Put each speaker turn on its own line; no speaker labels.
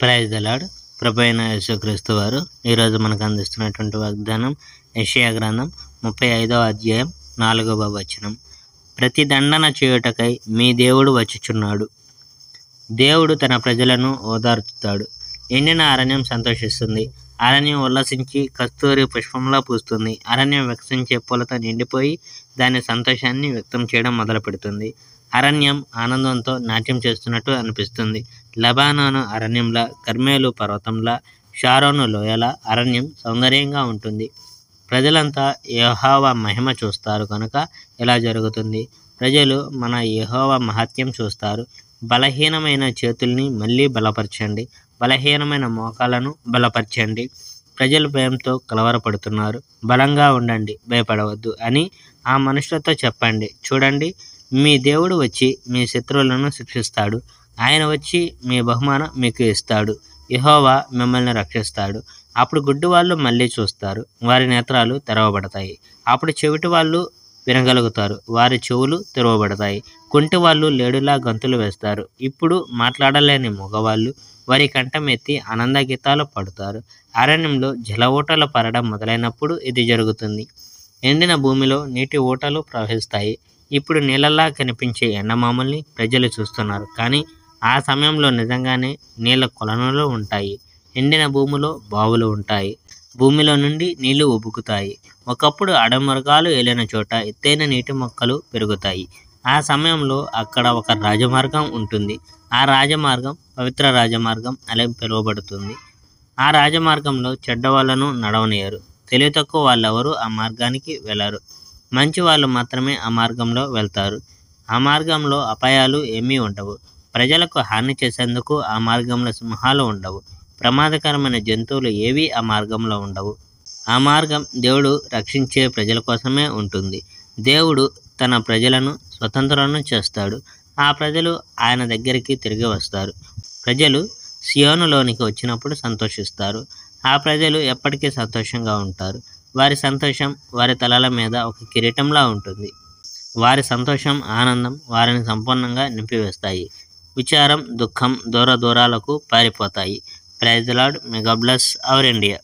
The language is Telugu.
Praise the lord. ప్రభు అయిన యేసుక్రీస్తు వారు ఈరోజు మనకు అందిస్తున్నటువంటి వాగ్దానం యెషయా గ్రంథం 35వ అధ్యాయం 4వ వచనం. ప్రతి దండన చేయుటకై మీ దేవుడు వచ్చుచున్నాడు. దేవుడు తన ప్రజలను ఓదార్చుతాడు. ఎండిన అరణ్యం సంతోషిస్తుంది. అరణ్యం ఉల్లసించి కస్తూరి పుష్పంలా పూస్తుంది. అరణ్యం వికసించే పూలతో నిండిపోయి దాని సంతోషాన్ని వ్యక్తం చేయడం మొదలు పెడుతుంది. అరణ్యం ఆనందంతో నాట్యం చేస్తున్నట్టు అనిపిస్తుంది. లెబానోను అరణ్యంలా, కర్మేలు పర్వతంలా, షారోను లోయలా అరణ్యం సౌందర్యంగా ఉంటుంది. ప్రజలంతా యెహోవా మహిమ చూస్తారు కనుక ఇలా జరుగుతుంది. ప్రజలు మన యెహోవా మహత్యం చూస్తారు. బలహీనమైన చేతుల్ని మళ్ళీ బలపరచండి. బలహీనమైన మోకాలను బలపరచండి. ప్రజలు భయంతో కలవరపడుతున్నారు. బలంగా ఉండండి, భయపడవద్దు అని ఆ మనుషులతో చెప్పండి. చూడండి, మీ దేవుడు వచ్చి మీ శత్రువులను శిక్షిస్తాడు. ఆయన వచ్చి మీ బహుమానం మీకు ఇస్తాడు. యెహోవా మిమ్మల్ని రక్షిస్తాడు. అప్పుడు గుడ్డివాళ్ళు మళ్ళీ చూస్తారు. వారి నేత్రాలు తెరవబడతాయి. అప్పుడు చెవిటి వాళ్ళు వినగలుగుతారు. వారి చెవులు తెరవబడతాయి. కుంటి వాళ్ళు లేడులా గంతులు వేస్తారు. ఇప్పుడు మాట్లాడలేని మగవాళ్ళు వారి కంఠం ఎత్తి ఆనంద గీతాలు పాడుతారు. అరణ్యంలో జల ఊటలు పడడం మొదలైనప్పుడు ఇది జరుగుతుంది. ఎండిన భూమిలో నీటి ఊటలు ప్రవహిస్తాయి. ఇప్పుడు నీళ్ళలా కనిపించే ఎండమాముల్ని ప్రజలు చూస్తున్నారు. కానీ ఆ సమయంలో నిజంగానే నీళ్ళ కొలనులు ఉంటాయి. ఎండిన భూమిలో బావులు ఉంటాయి. భూమిలో నుండి నీళ్లు ఉబుకుతాయి. ఒకప్పుడు అడమృగాలు ఏలిన చోట ఎత్తైన నీటి మొక్కలు పెరుగుతాయి. ఆ సమయంలో అక్కడ ఒక రాజమార్గం ఉంటుంది. ఆ రాజమార్గం పవిత్ర రాజమార్గం అని పిలువబడుతుంది. ఆ రాజమార్గంలో చెడ్డవాళ్లను నడవనియరు. తెలివి తక్కువ వాళ్ళెవరూ ఆ మార్గానికి వెళ్ళరు. మంచి వాళ్ళు మాత్రమే ఆ మార్గంలో వెళ్తారు. ఆ మార్గంలో అపాయాలు ఏమీ ఉండవు. ప్రజలకు హాని చేసేందుకు ఆ మార్గంలో సింహాలు ఉండవు. ప్రమాదకరమైన జంతువులు ఏవీ ఆ మార్గంలో ఉండవు. ఆ మార్గం దేవుడు రక్షించే ప్రజల కోసమే ఉంటుంది. దేవుడు తన ప్రజలను స్వతంత్రులను చేస్తాడు. ఆ ప్రజలు ఆయన దగ్గరికి తిరిగి వస్తారు. ప్రజలు సియోనులోనికి వచ్చినప్పుడు సంతోషిస్తారు. ఆ ప్రజలు ఎప్పటికీ సంతోషంగా ఉంటారు. వారి సంతోషం వారి తలల మీద ఒక కిరీటంలా ఉంటుంది. వారి సంతోషం, ఆనందం వారిని సంపూర్ణంగా నింపివేస్తాయి. విచారం, దుఃఖం దూర దూరాలకు పారిపోతాయి. Praise the lord. May god bless our India.